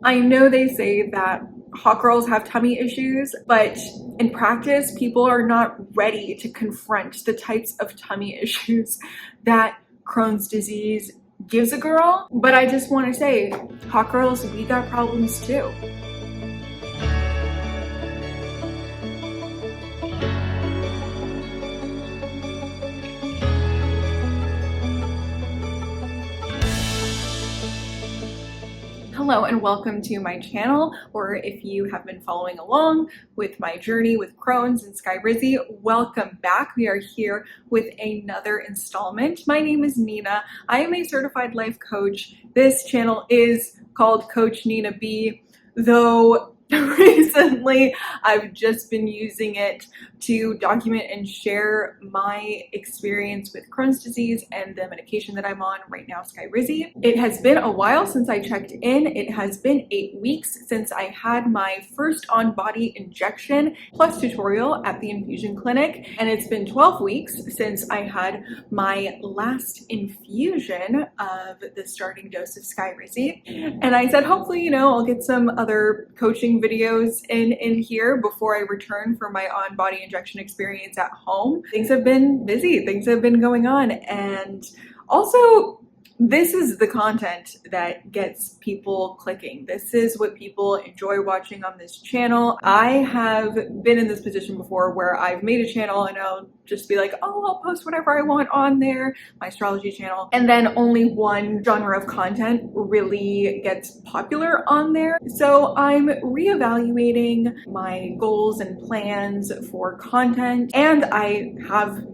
I know they say that hot girls have tummy issues, but in practice, people are not ready to confront the types of tummy issues that Crohn's disease gives a girl. But I just want to say, hot girls, we got problems too. Hello and welcome to my channel, or if you have been following along with my journey with Crohn's and Skyrizi, welcome back. We are here with another installment. My name is Nina. I am a certified life coach. This channel is called Coach Nina B, though recently I've just been using it to document and share my experience with Crohn's disease and the medication that I'm on right now, Skyrizi. It has been a while since I checked in. It has been 8 weeks since I had my first on-body injection plus tutorial at the infusion clinic, and it's been 12 weeks since I had my last infusion of the starting dose of Skyrizi. And I said, hopefully, I'll get some other coaching videos in here before I return for my on-body injection experience at home. Things have been busy, things have been going on, and also this is the content that gets people clicking. This is what people enjoy watching on this channel. I have been in this position before where I've made a channel and I'll just be like, oh, I'll post whatever I want on there, my astrology channel, and then only one genre of content really gets popular on there. So I'm reevaluating my goals and plans for content, and I have,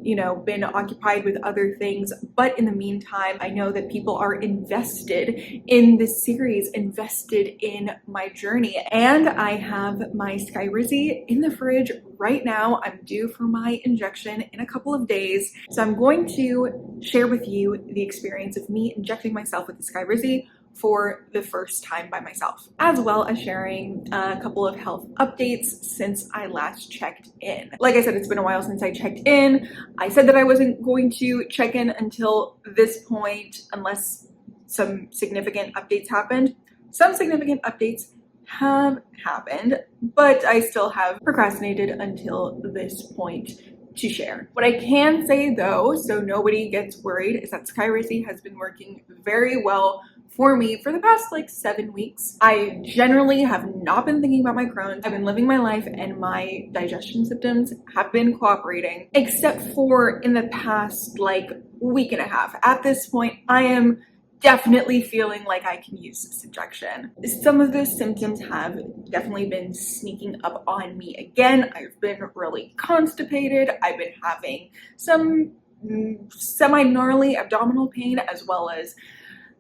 been occupied with other things, but in the meantime, I know that people are invested in this series, invested in my journey, and I have my Skyrizi in the fridge right now. I'm due for my injection in a couple of days, so I'm going to share with you the experience of me injecting myself with the Skyrizi for the first time by myself, as well as sharing a couple of health updates since I last checked in. Like I said, it's been a while since I checked in. I said that I wasn't going to check in until this point unless some significant updates happened. Some significant updates have happened, but I still have procrastinated until this point to share. What I can say though, so nobody gets worried, is that Skyrizi has been working very well for me for the past 7 weeks. I generally have not been thinking about my Crohn's. I've been living my life and my digestion symptoms have been cooperating, except for in the past week and a half. At this point, I am definitely feeling like I can use this injection. Some of those symptoms have definitely been sneaking up on me again. I've been really constipated. I've been having some semi-gnarly abdominal pain as well as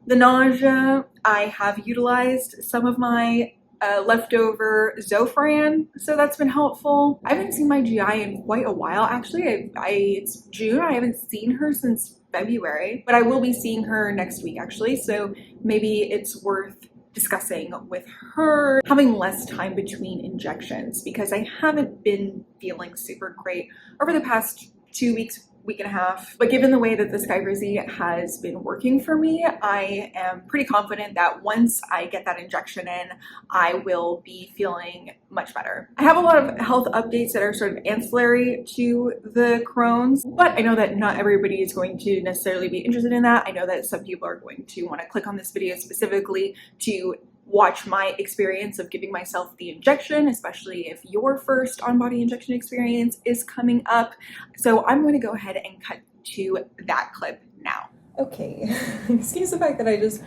the nausea. I have utilized some of my leftover Zofran, so that's been helpful. I haven't seen my GI in quite a while, actually. It's June. I haven't seen her since February, but I will be seeing her next week, actually, so maybe it's worth discussing with her having less time between injections, because I haven't been feeling super great over the past 2 weeks, week and a half. But given the way that the Skyrizi has been working for me, I am pretty confident that once I get that injection in, I will be feeling much better. I have a lot of health updates that are sort of ancillary to the Crohn's, but I know that not everybody is going to necessarily be interested in that. I know that some people are going to want to click on this video specifically to watch my experience of giving myself the injection, especially if your first on-body injection experience is coming up. So I'm going to go ahead and cut to that clip now. Okay, excuse the fact that I just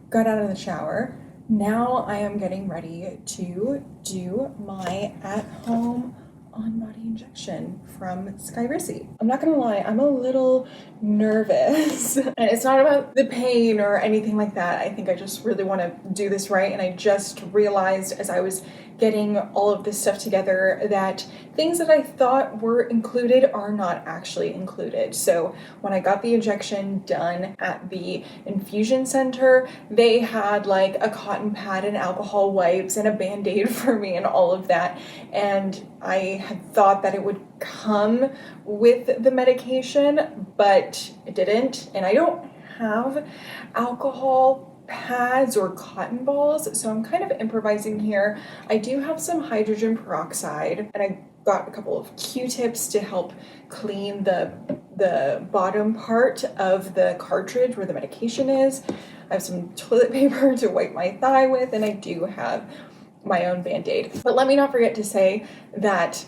got out of the shower. Now I am getting ready to do my at-home on-body injection from Skyrizi. I'm not gonna lie, I'm a little nervous. And it's not about the pain or anything like that. I think I just really want to do this right, and I just realized as I was getting all of this stuff together that things that I thought were included are not actually included. So when I got the injection done at the infusion center, they had a cotton pad and alcohol wipes and a band-aid for me and all of that. And I had thought that it would come with the medication, but it didn't. And I don't have alcohol pads or cotton balls, so I'm kind of improvising here. I do have some hydrogen peroxide, and I got a couple of Q-tips to help clean the bottom part of the cartridge where the medication is. I have some toilet paper to wipe my thigh with, and I do have my own Band-Aid. But let me not forget to say that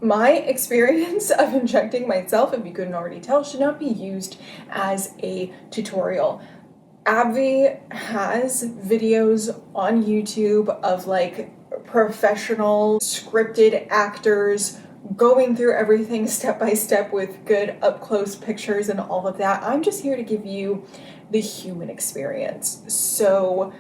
my experience of injecting myself, if you couldn't already tell, should not be used as a tutorial. AbbVie has videos on YouTube of like professional scripted actors going through everything step by step with good up close pictures and all of that. I'm just here to give you the human experience. So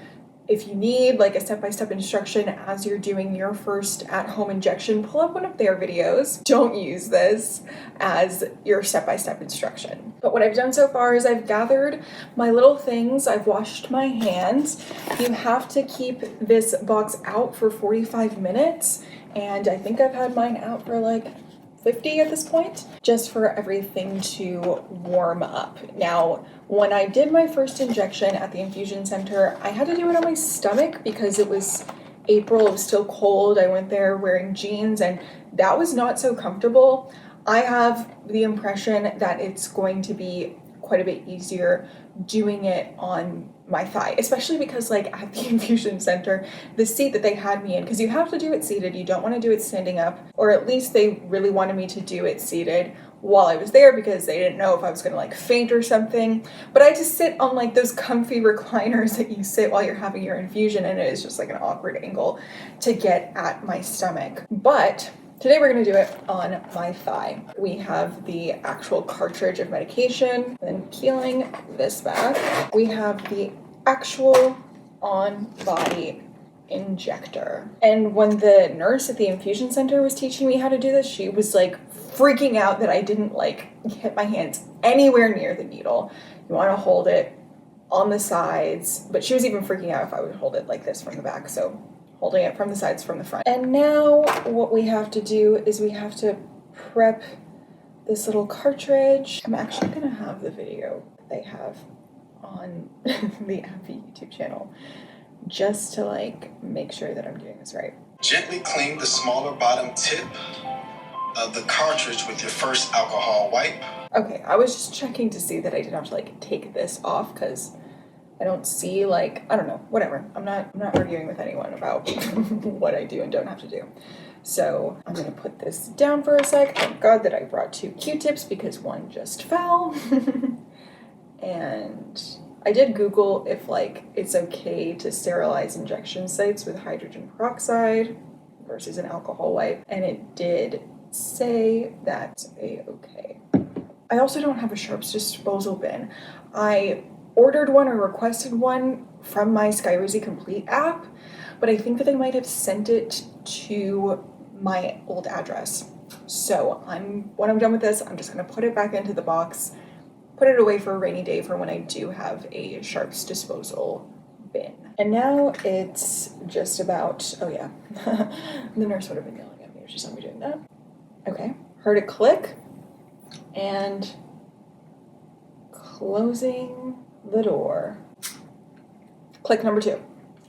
if you need like a step-by-step instruction as you're doing your first at-home injection, pull up one of their videos. Don't use this as your step-by-step instruction. But what I've done so far is I've gathered my little things, I've washed my hands. You have to keep this box out for 45 minutes, and I think I've had mine out for like 50 at this point, just for everything to warm up. Now, when I did my first injection at the infusion center, I had to do it on my stomach because it was April, it was still cold. I went there wearing jeans, and that was not so comfortable. I have the impression that it's going to be quite a bit easier doing it on my thigh, especially because like at the infusion center, the seat that they had me in, because you have to do it seated, you don't want to do it standing up, or at least they really wanted me to do it seated while I was there because they didn't know if I was gonna like faint or something. But I just sit on like those comfy recliners that you sit while you're having your infusion, and it is just like an awkward angle to get at my stomach. But today we're gonna do it on my thigh. We have the actual cartridge of medication, and then peeling this back, we have the actual on-body injector. And when the nurse at the infusion center was teaching me how to do this, she was like freaking out that I didn't like get my hands anywhere near the needle. You wanna hold it on the sides, but she was even freaking out if I would hold it like this from the back, so holding it from the sides, from the front. And now what we have to do is we have to prep this little cartridge. I'm actually gonna have the video that they have on the AbbVie YouTube channel just to like make sure that I'm doing this right. Gently clean the smaller bottom tip of the cartridge with your first alcohol wipe. Okay, I was just checking to see that I didn't have to like take this off because I don't see like, I don't know, whatever. I'm not arguing with anyone about what I do and don't have to do. So I'm gonna put this down for a sec. Thank God that I brought 2 Q-tips because one just fell. And I did Google if like it's okay to sterilize injection sites with hydrogen peroxide versus an alcohol wipe, and it did say that's a-okay. I also don't have a sharps disposal bin. I ordered one or requested one from my Skyrizi Complete app, but I think that they might have sent it to my old address. So when I'm done with this, I'm just gonna put it back into the box, put it away for a rainy day for when I do have a sharps disposal bin. And now it's just about, oh yeah, the nurse would have been yelling at me if she saw me doing that. Okay, heard it click, and closing the door. Click number 2.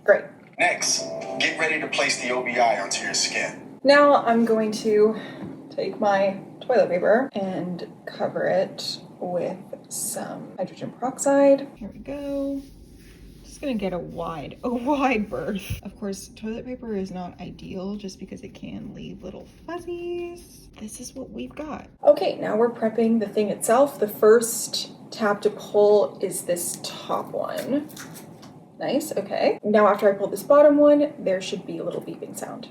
Great. Next, get ready to place the OBI onto your skin. Now I'm going to take my toilet paper and cover it with some hydrogen peroxide. Here we go. Just gonna get a wide berth. Of course, toilet paper is not ideal just because it can leave little fuzzies. This is what we've got. Okay, now we're prepping the thing itself. The first tab to pull is this top one. Nice, okay. Now after I pull this bottom one, there should be a little beeping sound.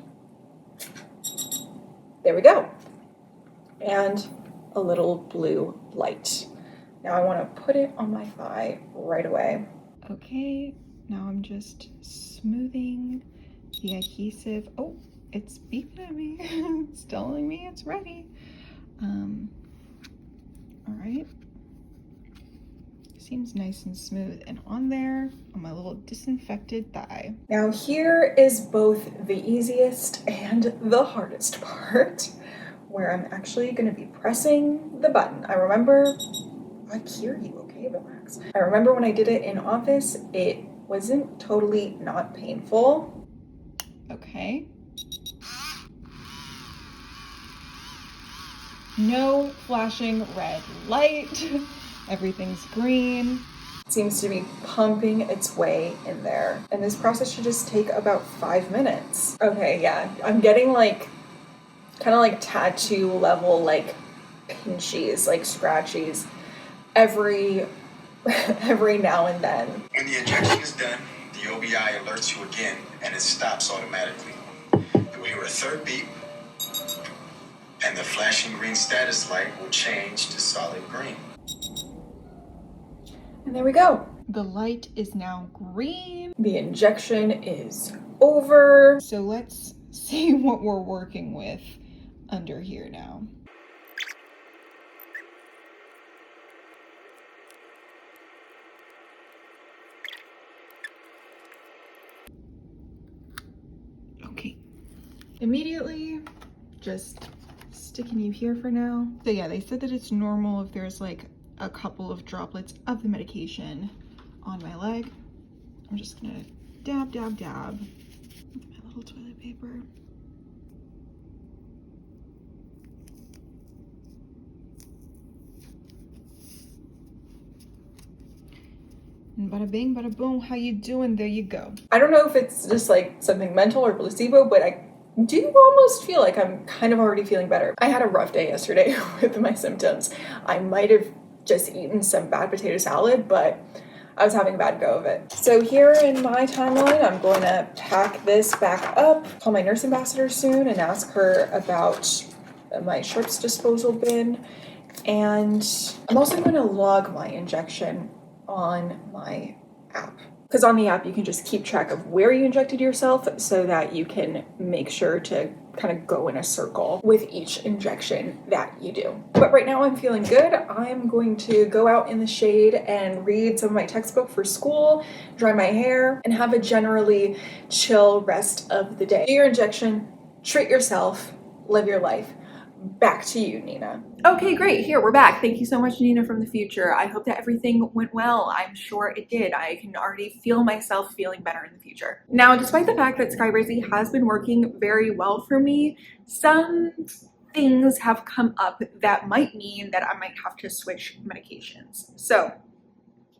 There we go. And a little blue light. Now I want to put it on my thigh right away. Okay, now I'm just smoothing the adhesive. Oh, it's beeping at me. It's telling me it's ready. All right. Seems nice and smooth and on there on my little disinfected thigh. Now here is both the easiest and the hardest part, where I'm actually going to be pressing the button. I remember, I hear you, okay, but we're relax. I remember when I did it in office, it wasn't totally not painful. Okay. No flashing red light. Everything's green. It seems to be pumping its way in there. And this process should just take about 5 minutes. Okay, yeah. I'm getting like, kind of like tattoo level, like pinchies, like scratchies every now and then. When the injection is done, the OBI alerts you again and it stops automatically. You'll hear a third beep and the flashing green status light will change to solid green. And there we go. The light is now green. The injection is over. So let's see what we're working with under here now. Okay. Immediately, just sticking you here for now. So yeah, they said that it's normal if there's like a couple of droplets of the medication on my leg. I'm just gonna dab, dab, dab with my little toilet paper. And bada bing, bada boom, how you doing? There you go. I don't know if it's just like something mental or placebo, but I do almost feel like I'm kind of already feeling better. I had a rough day yesterday with my symptoms. I might have just eaten some bad potato salad, but I was having a bad go of it. So here in my timeline, I'm going to pack this back up, call my nurse ambassador soon and ask her about my sharps disposal bin. And I'm also going to log my injection on my app. Because on the app, you can just keep track of where you injected yourself so that you can make sure to kind of go in a circle with each injection that you do. But right now I'm feeling good. I'm going to go out in the shade and read some of my textbook for school, dry my hair, and have a generally chill rest of the day. Do your injection, treat yourself, live your life. Back to you, Nina. Okay, great. Here, we're back. Thank you so much, Nina from the future. I hope that everything went well. I'm sure it did. I can already feel myself feeling better in the future. Now, despite the fact that Skyrizi has been working very well for me, some things have come up that might mean that I might have to switch medications. So,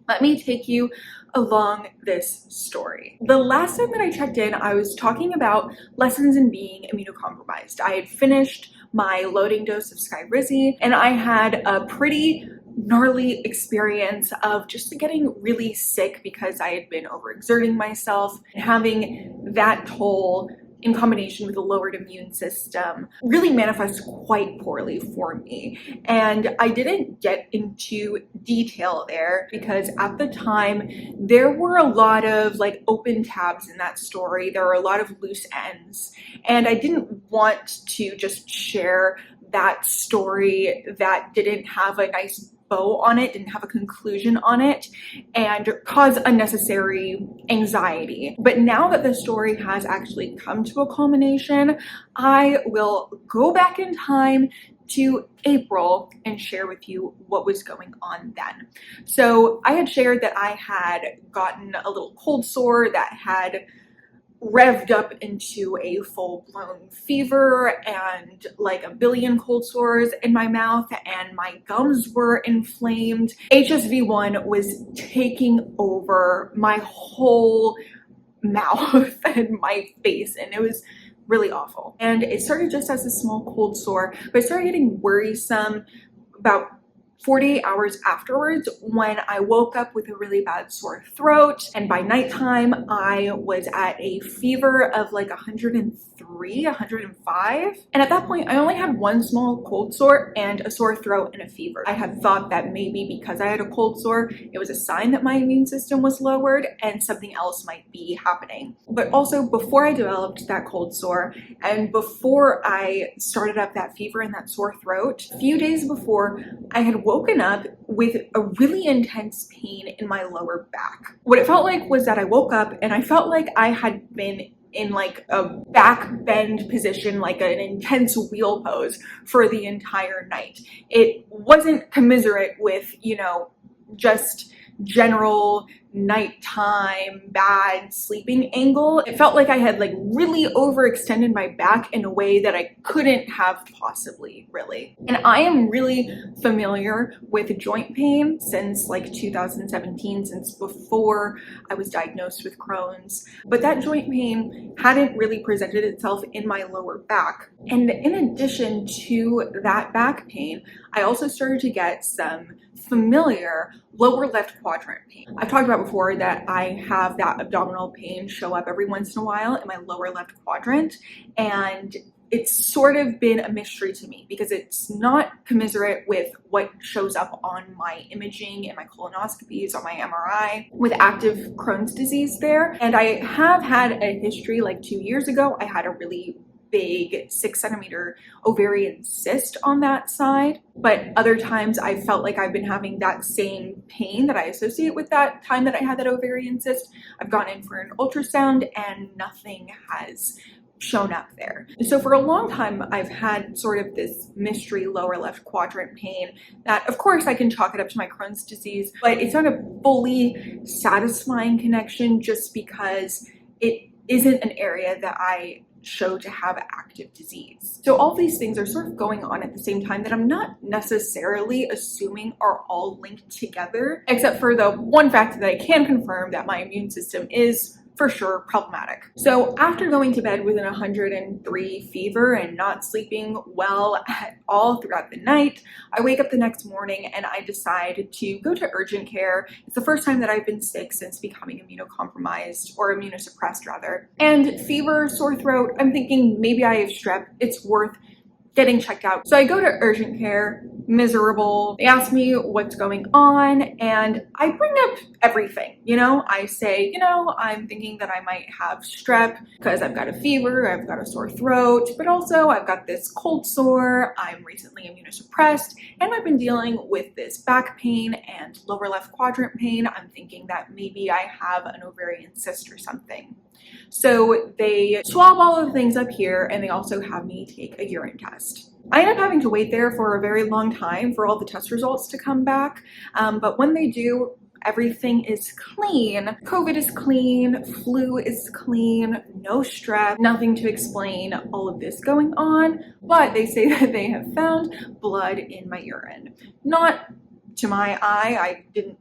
let me take you along this story. The last time that I checked in, I was talking about lessons in being immunocompromised. I had finished my loading dose of Skyrizi, and I had a pretty gnarly experience of just getting really sick because I had been overexerting myself and having that toll in combination with a lowered immune system really manifests quite poorly for me. And I didn't get into detail there because at the time there were a lot of like open tabs in that story. There were a lot of loose ends, and I didn't want to just share that story that didn't have a nice bow on it, didn't have a conclusion on it, and cause unnecessary anxiety. But now that the story has actually come to a culmination, I will go back in time to April and share with you what was going on then. So I had shared that I had gotten a little cold sore that had revved up into a full-blown fever and like a billion cold sores in my mouth, and my gums were inflamed. HSV1 was taking over my whole mouth and my face, and it was really awful. And it started just as a small cold sore, but it started getting worrisome about 48 hours afterwards when I woke up with a really bad sore throat, and by nighttime I was at a fever of like 103, 105. And at that point I only had one small cold sore and a sore throat and a fever. I had thought that maybe because I had a cold sore, it was a sign that my immune system was lowered and something else might be happening. But also before I developed that cold sore and before I started up that fever and that sore throat, a few days before, I had woken up with a really intense pain in my lower back. What it felt like was that I woke up and I felt like I had been in like a back bend position, like an intense wheel pose for the entire night. It wasn't commiserate with, you know, just general nighttime bad sleeping angle. It felt like I had like really overextended my back in a way that I couldn't have possibly, really. And I am really familiar with joint pain since like 2017, since before I was diagnosed with Crohn's. But that joint pain hadn't really presented itself in my lower back. And in addition to that back pain, I also started to get some familiar lower left quadrant pain. I've talked about before that I have that abdominal pain show up every once in a while in my lower left quadrant, and it's sort of been a mystery to me because it's not commiserate with what shows up on my imaging and my colonoscopies, on my MRI, with active Crohn's disease there. And I have had a history. Like 2 years ago, I had a really big 6-centimeter ovarian cyst on that side, but other times I felt like I've been having that same pain that I associate with that time that I had that ovarian cyst. I've gone in for an ultrasound and nothing has shown up there. So for a long time, I've had sort of this mystery lower left quadrant pain that, of course, I can chalk it up to my Crohn's disease, but it's not a fully satisfying connection just because it isn't an area that I show to have active disease. So all these things are sort of going on at the same time that I'm not necessarily assuming are all linked together, except for the one fact that I can confirm that my immune system is for sure problematic. So after going to bed with an 103 fever and not sleeping well at all throughout the night, I wake up the next morning and I decide to go to urgent care. It's the first time that I've been sick since becoming immunocompromised, or immunosuppressed rather. And fever, sore throat, I'm thinking maybe I have strep. It's worth getting checked out. So I go to urgent care, miserable. They ask me what's going on, and I bring up everything. I say, I'm thinking that I might have strep because I've got a fever, I've got a sore throat, but also I've got this cold sore, I'm recently immunosuppressed, and I've been dealing with this back pain and lower left quadrant pain. I'm thinking that maybe I have an ovarian cyst or something. So they swab all of the things up here, and they also have me take a urine test. I end up having to wait there for a very long time for all the test results to come back, but when they do, everything is clean. COVID is clean, flu is clean, no strep, nothing to explain all of this going on, but they say that they have found blood in my urine. Not to my eye, I didn't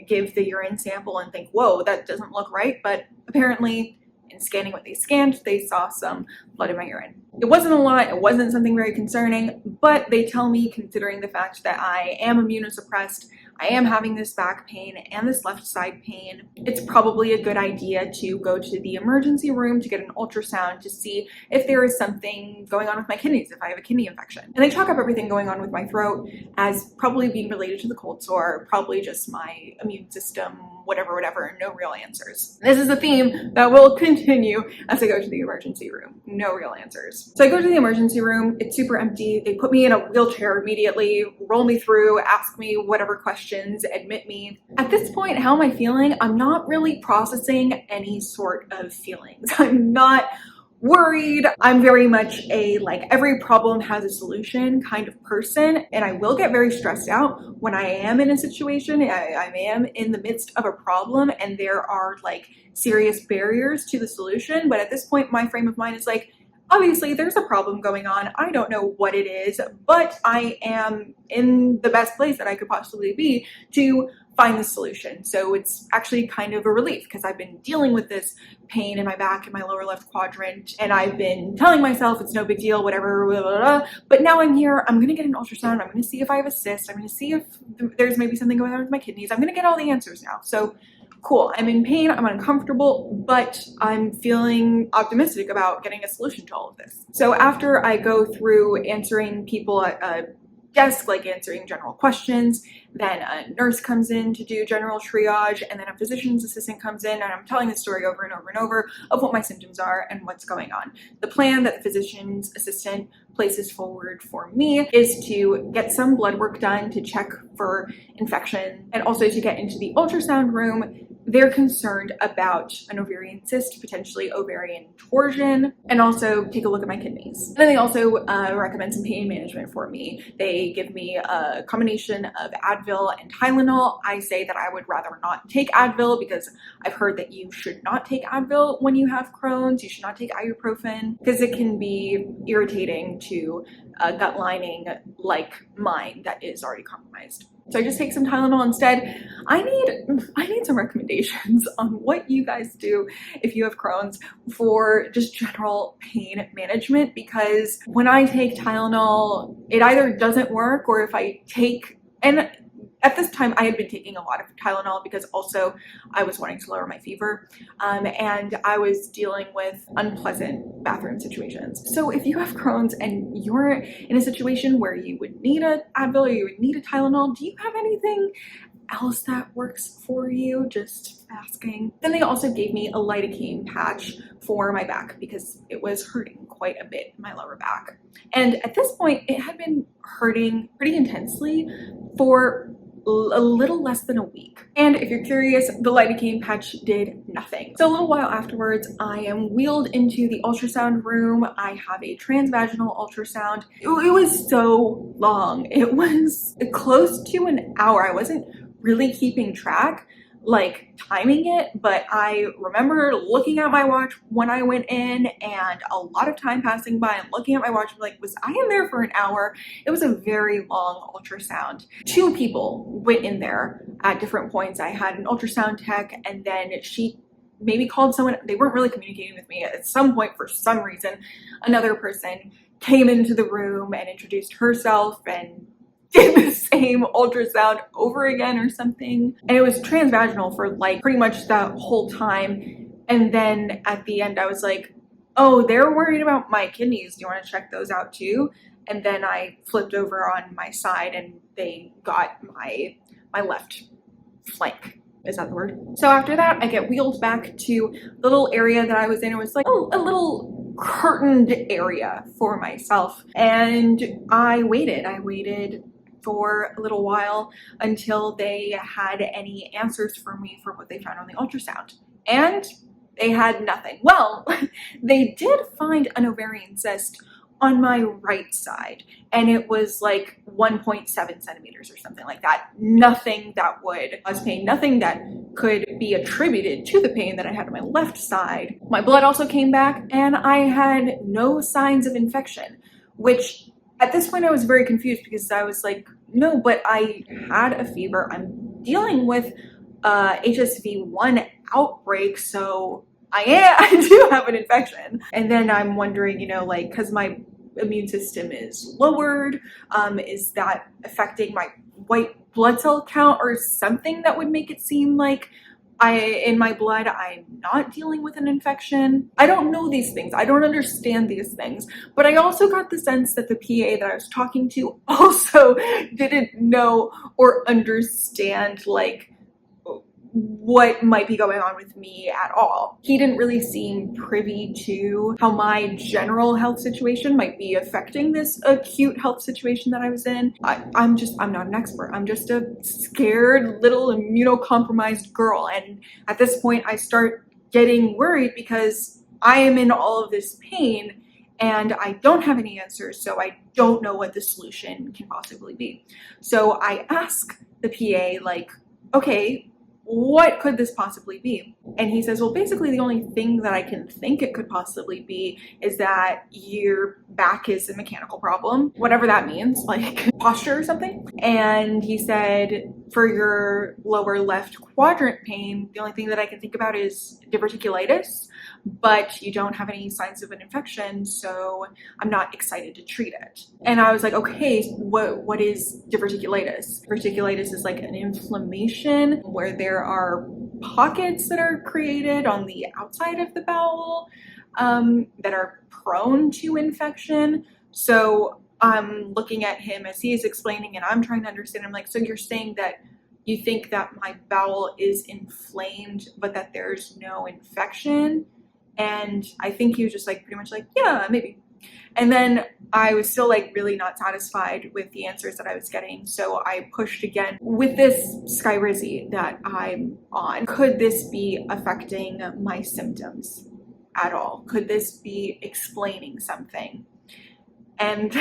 give the urine sample and think, whoa, that doesn't look right, but apparently in scanning what they scanned, they saw some blood in my urine. It wasn't a lot, it wasn't something very concerning, but they tell me, considering the fact that I am immunosuppressed, I am having this back pain and this left side pain, it's probably a good idea to go to the emergency room to get an ultrasound to see if there is something going on with my kidneys, if I have a kidney infection. And they chalk up everything going on with my throat as probably being related to the cold sore, probably just my immune system, whatever, no real answers. This is a theme that will continue as I go to the emergency room. No real answers. So I go to the emergency room, it's super empty. They put me in a wheelchair immediately, roll me through, ask me whatever questions, admit me. At this point, how am I feeling? I'm not really processing any sort of feelings. I'm not worried. I'm very much a every problem has a solution kind of person, and I will get very stressed out when I am in a situation, I am in the midst of a problem and there are serious barriers to the solution. But at this point, my frame of mind is obviously there's a problem going on. I don't know what it is, but I am in the best place that I could possibly be to find the solution. So it's actually kind of a relief because I've been dealing with this pain in my back and my lower left quadrant, and I've been telling myself it's no big deal, whatever, blah, blah, blah. But now I'm here, I'm gonna get an ultrasound, I'm gonna see if I have a cyst, I'm gonna see if there's maybe something going on with my kidneys, I'm gonna get all the answers now. So cool, I'm in pain, I'm uncomfortable, but I'm feeling optimistic about getting a solution to all of this. So after I go through answering people at a desk, answering general questions, then a nurse comes in to do general triage, and then a physician's assistant comes in, and I'm telling the story over and over and over of what my symptoms are and what's going on. The plan that the physician's assistant places forward for me is to get some blood work done to check for infection, and also to get into the ultrasound room. They're concerned about an ovarian cyst, potentially ovarian torsion, and also take a look at my kidneys. And then they also recommend some pain management for me. They give me a combination of Advil Advil and Tylenol. I say that I would rather not take Advil because I've heard that you should not take Advil when you have Crohn's. You should not take ibuprofen because it can be irritating to a gut lining like mine that is already compromised. So I just take some Tylenol instead. I need some recommendations on what you guys do if you have Crohn's for just general pain management, because when I take Tylenol, it either doesn't work, or if I take, and at this time I had been taking a lot of Tylenol because also I was wanting to lower my fever, and I was dealing with unpleasant bathroom situations. So if you have Crohn's and you're in a situation where you would need a Advil or you would need a Tylenol, do you have anything else that works for you? Just asking. Then they also gave me a lidocaine patch for my back because it was hurting quite a bit in my lower back. And at this point, it had been hurting pretty intensely for a little less than a week. And if you're curious, the lidocaine patch did nothing. So a little while afterwards, I am wheeled into the ultrasound room. I have a transvaginal ultrasound. It was so long. It was close to an hour. I wasn't really keeping track, like timing it, but I remember looking at my watch when I went in and a lot of time passing by and looking at my watch, like, was I in there for an hour? It was a very long ultrasound. 2 people went in there at different points. I had an ultrasound tech, and then she maybe called someone. They weren't really communicating with me. At some point, for some reason, another person came into the room and introduced herself and did the same ultrasound over again or something. And it was transvaginal for like pretty much that whole time. And then at the end I was like, oh, they're worried about my kidneys. Do you want to check those out too? And then I flipped over on my side and they got my left flank. Is that the word? So after that, I get wheeled back to the little area that I was in. It was like a little curtained area for myself. And I waited for a little while until they had any answers for me for what they found on the ultrasound. And they had nothing. Well, they did find an ovarian cyst on my right side, and it was like 1.7 centimeters or something like that. Nothing that would cause pain, nothing that could be attributed to the pain that I had on my left side. My blood also came back, and I had no signs of infection, which at this point I was very confused because I was like, no, but I had a fever. I'm dealing with HSV-1 outbreak, so I do have an infection. And then I'm wondering, like, because my immune system is lowered, is that affecting my white blood cell count or something that would make it seem like in my blood I'm not dealing with an infection? I don't know these things. I don't understand these things. But I also got the sense that the PA that I was talking to also didn't know or understand, like, what might be going on with me at all. He didn't really seem privy to how my general health situation might be affecting this acute health situation that I was in. I'm not an expert. I'm just a scared little immunocompromised girl. And at this point, I start getting worried because I am in all of this pain and I don't have any answers, so I don't know what the solution can possibly be. So I ask the PA, like, okay, what could this possibly be? And he says, well, basically the only thing that I can think it could possibly be is that your back is a mechanical problem, whatever that means, like posture or something. And he said, for your lower left quadrant pain, the only thing that I can think about is diverticulitis, but you don't have any signs of an infection, so I'm not excited to treat it. And I was like, okay, what is diverticulitis? Diverticulitis is like an inflammation where there are pockets that are created on the outside of the bowel that are prone to infection. So I'm looking at him as he is explaining and I'm trying to understand. I'm like, so you're saying that you think that my bowel is inflamed, but that there's no infection? And I think he was just like, pretty much like, yeah, maybe. And then I was still like really not satisfied with the answers that I was getting. So I pushed again with this Skyrizi that I'm on. Could this be affecting my symptoms at all? Could this be explaining something? And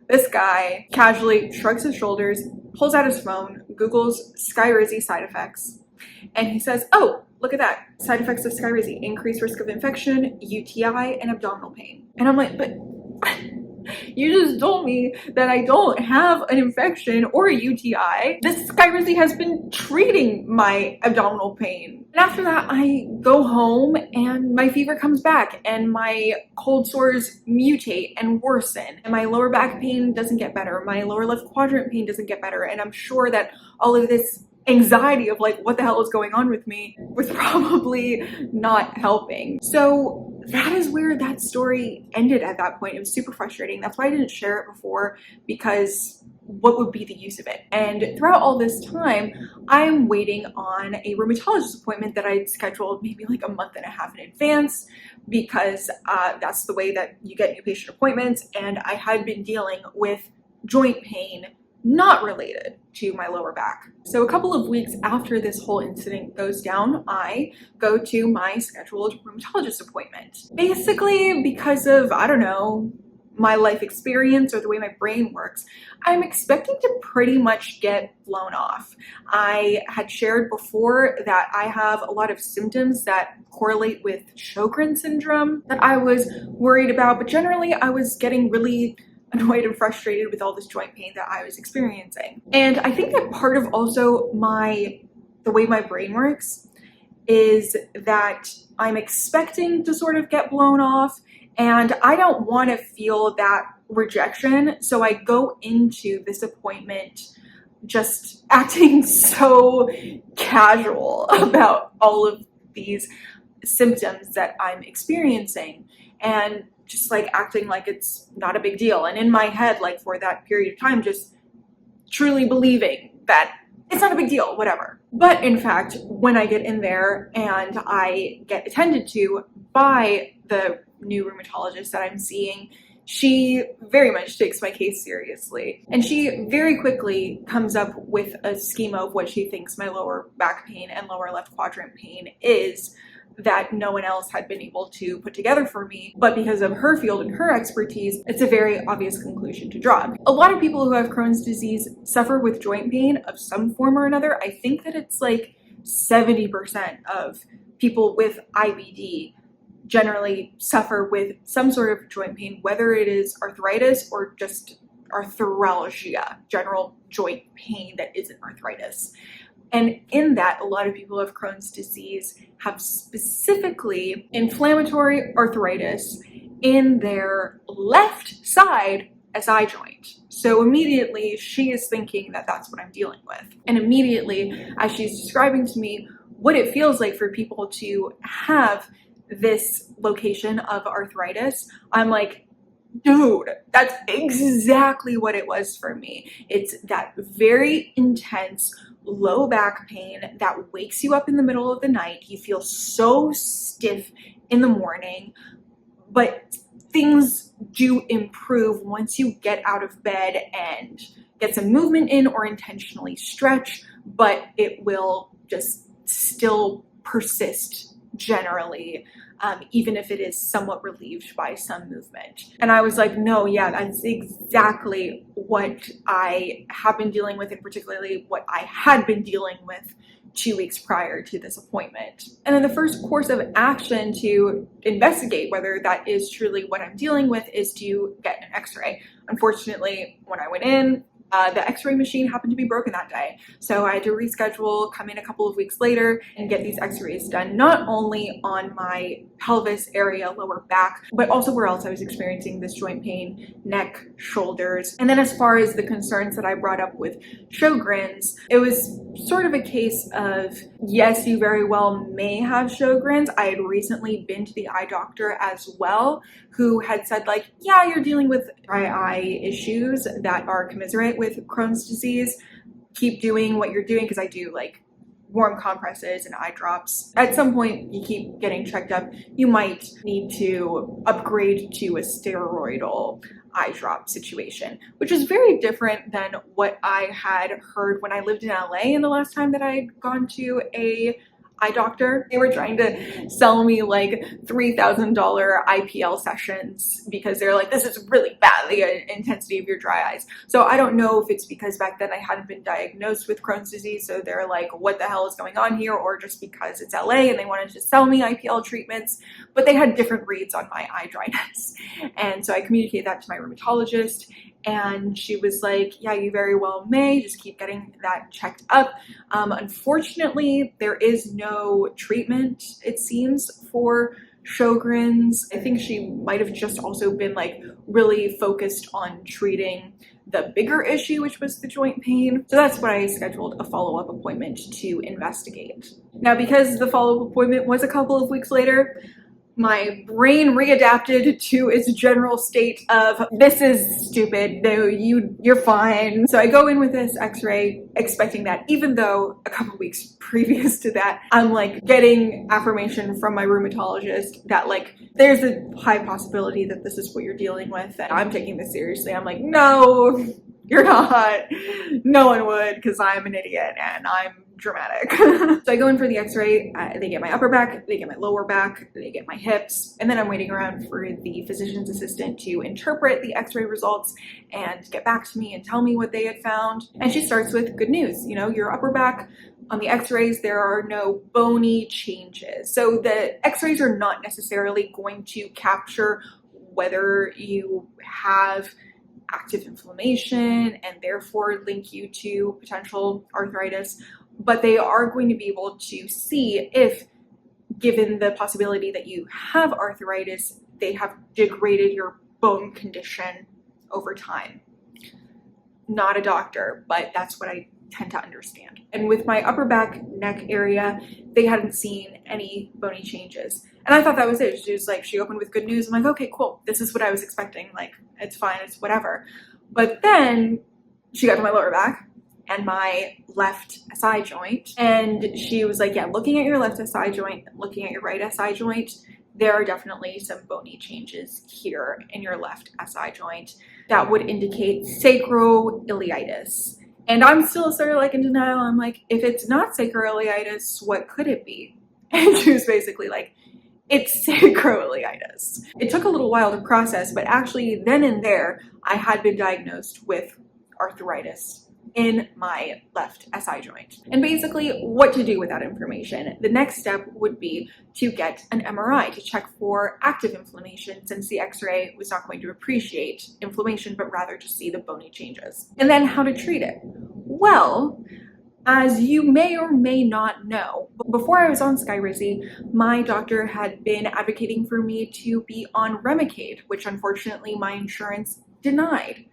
this guy casually shrugs his shoulders pulls out his phone, Googles Skyrizi side effects, and he says, oh, look at that. Side effects of Skyrizi: increased risk of infection, UTI, and abdominal pain. And I'm like, but you just told me that I don't have an infection or a UTI. This Skyrizi has been treating my abdominal pain. And after that, I go home and my fever comes back and my cold sores mutate and worsen. And my lower back pain doesn't get better. My lower left quadrant pain doesn't get better. And I'm sure that all of this anxiety of like, what the hell is going on with me was probably not helping. So that is where that story ended at that point. It was super frustrating. That's why I didn't share it before, because what would be the use of it? And throughout all this time, I'm waiting on a rheumatologist appointment that I'd scheduled maybe like a month and a half in advance, because that's the way that you get new patient appointments. And I had been dealing with joint pain not related to my lower back. So a couple of weeks after this whole incident goes down, I go to my scheduled rheumatologist appointment. Basically, because of, I don't know, my life experience or the way my brain works, I'm expecting to pretty much get blown off. I had shared before that I have a lot of symptoms that correlate with Sjogren's syndrome that I was worried about, but generally I was getting really annoyed and frustrated with all this joint pain that I was experiencing. And I think that part of also the way my brain works is that I'm expecting to sort of get blown off, and I don't want to feel that rejection. So I go into this appointment just acting so casual about all of these symptoms that I'm experiencing, and just like acting like it's not a big deal. And in my head, like for that period of time, just truly believing that it's not a big deal, whatever. But in fact, when I get in there and I get attended to by the new rheumatologist that I'm seeing, she very much takes my case seriously. And she very quickly comes up with a schema of what she thinks my lower back pain and lower left quadrant pain is, that no one else had been able to put together for me. But because of her field and her expertise, it's a very obvious conclusion to draw. A lot of people who have Crohn's disease suffer with joint pain of some form or another. I think that it's like 70% of people with IBD generally suffer with some sort of joint pain, whether it is arthritis or just arthralgia, general joint pain that isn't arthritis. And in that, a lot of people who have Crohn's disease have specifically inflammatory arthritis in their left side SI joint. So immediately she is thinking that that's what I'm dealing with. And immediately, as she's describing to me what it feels like for people to have this location of arthritis, I'm like, dude, that's exactly what it was for me. It's that very intense low back pain that wakes you up in the middle of the night. You feel so stiff in the morning, but things do improve once you get out of bed and get some movement in or intentionally stretch, but it will just still persist generally, even if it is somewhat relieved by some movement. And I was like, no, yeah, that's exactly what I have been dealing with, and particularly what I had been dealing with 2 weeks prior to this appointment. And then the first course of action to investigate whether that is truly what I'm dealing with is to get an x-ray. Unfortunately, when I went in, the x-ray machine happened to be broken that day. So I had to reschedule, come in a couple of weeks later and get these x-rays done, not only on my pelvis area, lower back, but also where else I was experiencing this joint pain, neck, shoulders. And then as far as the concerns that I brought up with Sjogren's, it was sort of a case of, yes, you very well may have Sjogren's. I had recently been to the eye doctor as well, who had said like, yeah, you're dealing with dry eye issues that are commiserate with Crohn's disease. Keep doing what you're doing, because I do like warm compresses and eye drops. At some point, you keep getting checked up. You might need to upgrade to a steroidal eye drop situation, which is very different than what I had heard when I lived in LA and the last time that I had gone to a eye doctor. They were trying to sell me like $3,000 IPL sessions because they're like, this is really bad, the intensity of your dry eyes. So I don't know if it's because back then I hadn't been diagnosed with Crohn's disease, so they're like, what the hell is going on here? Or just because it's LA and they wanted to sell me IPL treatments, but they had different reads on my eye dryness. And so I communicated that to my rheumatologist, and she was like, yeah, you very well may, just keep getting that checked up. Unfortunately, there is no treatment, it seems, for Sjogren's. I think she might have just also been like really focused on treating the bigger issue, which was the joint pain. So that's why I scheduled a follow-up appointment to investigate. Now, because the follow-up appointment was a couple of weeks later, my brain readapted to its general state of, this is stupid, no, you're fine. So I go in with this x-ray expecting that, even though a couple weeks previous to that, I'm like getting affirmation from my rheumatologist that like, there's a high possibility that this is what you're dealing with, and I'm taking this seriously. I'm like, no, you're not. No one would, because I'm an idiot and I'm dramatic. So I go in for the x-ray, they get my upper back, they get my lower back, they get my hips, and then I'm waiting around for the physician's assistant to interpret the x-ray results and get back to me and tell me what they had found. And she starts with good news, you know, your upper back, on the x-rays, there are no bony changes. So the x-rays are not necessarily going to capture whether you have active inflammation and therefore link you to potential arthritis, but they are going to be able to see if, given the possibility that you have arthritis, they have degraded your bone condition over time. Not a doctor, but that's what I tend to understand. And with my upper back neck area, they hadn't seen any bony changes. And I thought that was it. She was like, she opened with good news. I'm like, okay, cool. This is what I was expecting. Like, it's fine, it's whatever. But then she got to my lower back and my left SI joint. And she was like, yeah, looking at your left SI joint, looking at your right SI joint, there are definitely some bony changes here in your left SI joint that would indicate sacroiliitis. And I'm still sort of like in denial. I'm like, if it's not sacroiliitis, what could it be? And she was basically like, it's sacroiliitis. It took a little while to process, but actually then and there, I had been diagnosed with arthritis in my left SI joint. And basically what to do with that information. The next step would be to get an MRI to check for active inflammation, since the x-ray was not going to appreciate inflammation, but rather just see the bony changes. And then how to treat it. Well, as you may or may not know, before I was on Skyrizi, my doctor had been advocating for me to be on Remicade, which unfortunately my insurance denied.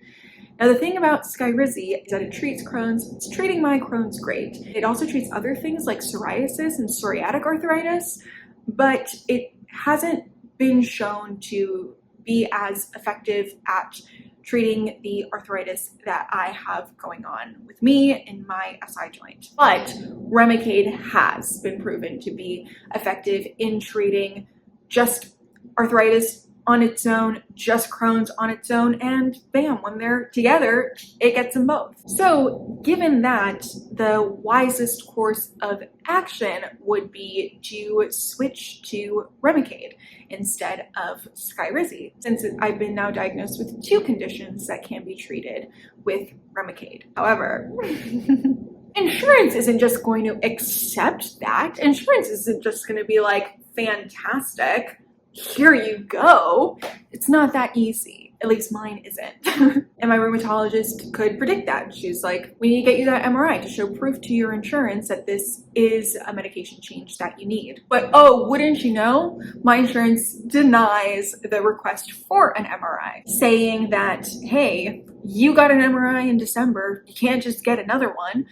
Now, the thing about Skyrizi is that it treats Crohn's. It's treating my Crohn's great. It also treats other things like psoriasis and psoriatic arthritis, but it hasn't been shown to be as effective at treating the arthritis that I have going on with me in my SI joint. But Remicade has been proven to be effective in treating just arthritis on its own, just Crohn's on its own, and bam, when they're together, it gets them both. So given that, the wisest course of action would be to switch to Remicade instead of Skyrizi, since I've been now diagnosed with two conditions that can be treated with Remicade. However, insurance isn't just going to accept that. Insurance isn't just going to be like, fantastic, here you go. It's not that easy. At least mine isn't. And my rheumatologist could predict that. She's like, we need to get you that MRI to show proof to your insurance that this is a medication change that you need. But oh, wouldn't you know, my insurance denies the request for an MRI, saying that, hey, you got an MRI in December, you can't just get another one.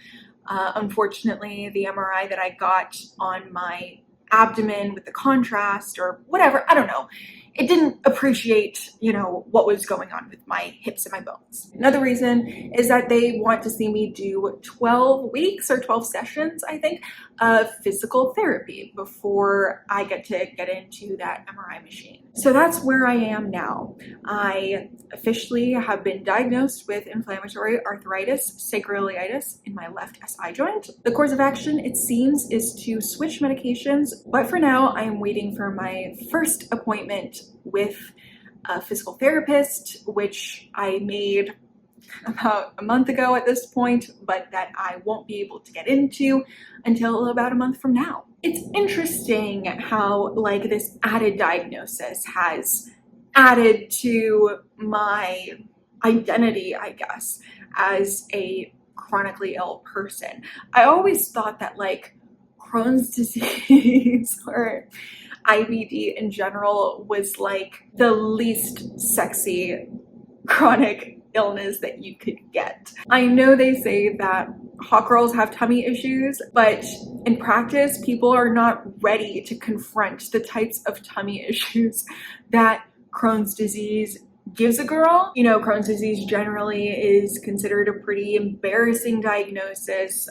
Unfortunately, the MRI that I got on my abdomen with the contrast or whatever, I don't know, it didn't appreciate, what was going on with my hips and my bones. Another reason is that they want to see me do 12 weeks or 12 sessions, I think, of physical therapy before I get into that MRI machine. So that's where I am now. I officially have been diagnosed with inflammatory arthritis sacroiliitis in my left SI joint. The course of action, it seems, is to switch medications, but for now I am waiting for my first appointment with a physical therapist, which I made about a month ago at this point, but that I won't be able to get into until about a month from now. It's interesting how this added diagnosis has added to my identity, I guess, as a chronically ill person. I always thought that Crohn's disease or IBD in general was the least sexy chronic illness that you could get. I know they say that hot girls have tummy issues, but in practice, people are not ready to confront the types of tummy issues that Crohn's disease gives a girl. Crohn's disease generally is considered a pretty embarrassing diagnosis,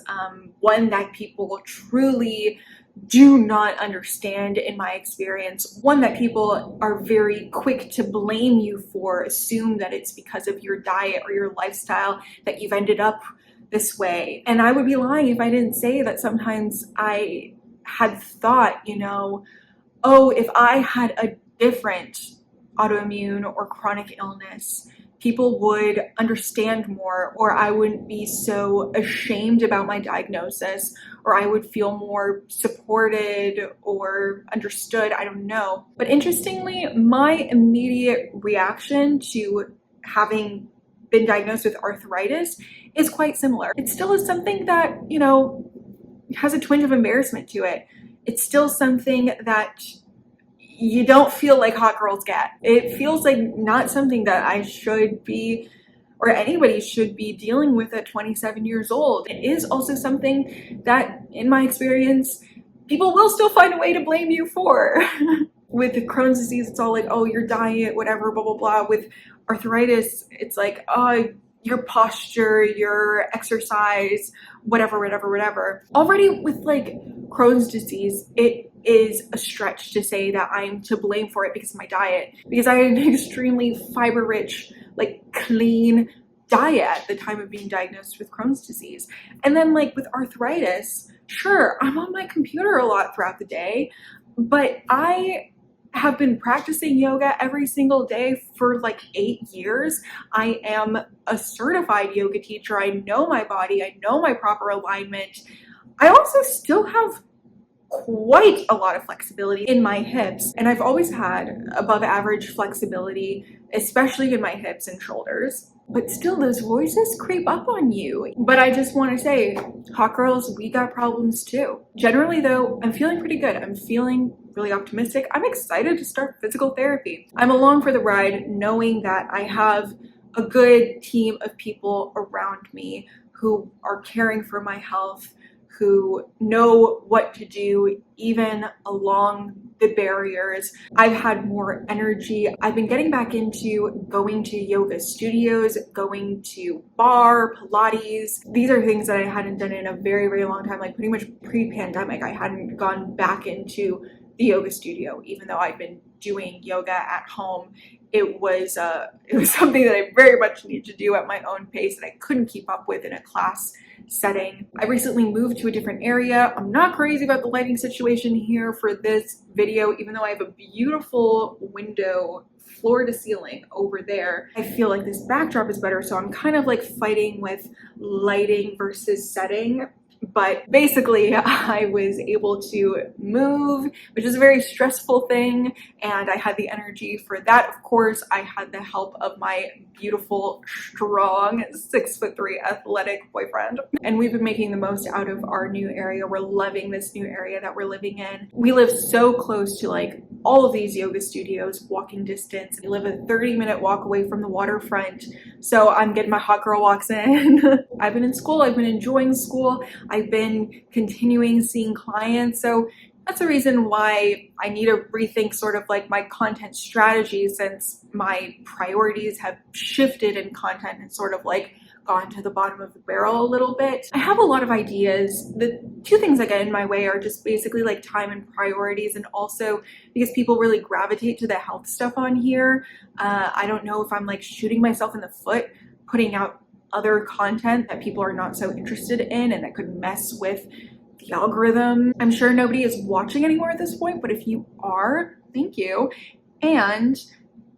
one that people truly do not understand, in my experience, one that people are very quick to blame you for, assume that it's because of your diet or your lifestyle that you've ended up this way. And I would be lying if I didn't say that sometimes I had thought, oh, if I had a different autoimmune or chronic illness, people would understand more, or I wouldn't be so ashamed about my diagnosis, or I would feel more supported or understood. I don't know. But interestingly, my immediate reaction to having been diagnosed with arthritis is quite similar. It still is something that, has a twinge of embarrassment to it. It's still something that you don't feel like hot girls get. It feels like not something that I should be, or anybody should be, dealing with at 27 years old. It is also something that, in my experience, people will still find a way to blame you for. With Crohn's disease, it's all like, oh, your diet, whatever, blah, blah, blah. With arthritis, it's like, oh, your posture, your exercise, whatever. Already with Crohn's disease, it is a stretch to say that I'm to blame for it because of my diet, because I had an extremely fiber-rich, clean diet at the time of being diagnosed with Crohn's disease. And then with arthritis, sure, I'm on my computer a lot throughout the day, but I have been practicing yoga every single day for 8 years. I am a certified yoga teacher. I know my body. I know my proper alignment. I also still have quite a lot of flexibility in my hips, and I've always had above average flexibility, especially in my hips and shoulders. But still, those voices creep up on you. But I just want to say, hot girls, we got problems too. Generally though, I'm feeling pretty good. I'm feeling really optimistic. I'm excited to start physical therapy. I'm along for the ride, knowing that I have a good team of people around me who are caring for my health, who know what to do even along the barriers. I've had more energy. I've been getting back into going to yoga studios, going to bar, Pilates. These are things that I hadn't done in a very, very long time. Pretty much pre-pandemic, I hadn't gone back into the yoga studio, even though I'd been doing yoga at home. It was something that I very much need to do at my own pace that I couldn't keep up with in a class setting. I recently moved to a different area. I'm not crazy about the lighting situation here for this video, even though I have a beautiful window floor to ceiling over there. I feel like this backdrop is better, so I'm kind of fighting with lighting versus setting. But basically, I was able to move, which is a very stressful thing, and I had the energy for that. Of course, I had the help of my beautiful, strong, 6'3" athletic boyfriend. And we've been making the most out of our new area. We're loving this new area that we're living in. We live so close to all of these yoga studios, walking distance. We live a 30-minute walk away from the waterfront. So I'm getting my hot girl walks in. I've been in school. I've been enjoying school. I've been continuing seeing clients. So That's the reason why I need to rethink sort of like my content strategy, since my priorities have shifted and content has sort of like gone to the bottom of the barrel a little bit. I have a lot of ideas. The two things that get in my way are just basically like time and priorities, and also because people really gravitate to the health stuff on here. I don't know if I'm like shooting myself in the foot putting out other content that people are not so interested in and that could mess with the algorithm. I'm sure nobody is watching anymore at this point, but if you are, thank you. And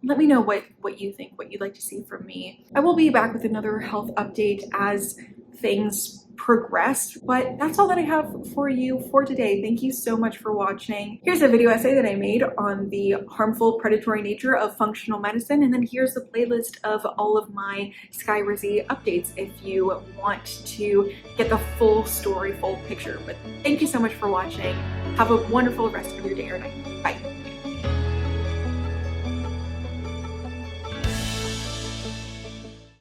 let me know what you think, what you'd like to see from me. I will be back with another health update as things progress, but that's all that I have for you for today. Thank you so much for watching. Here's a video essay that I made on the harmful predatory nature of functional medicine, and then here's the playlist of all of my Skyrizi updates if you want to get the full story, full picture. But thank you so much for watching. Have a wonderful rest of your day or night. Bye.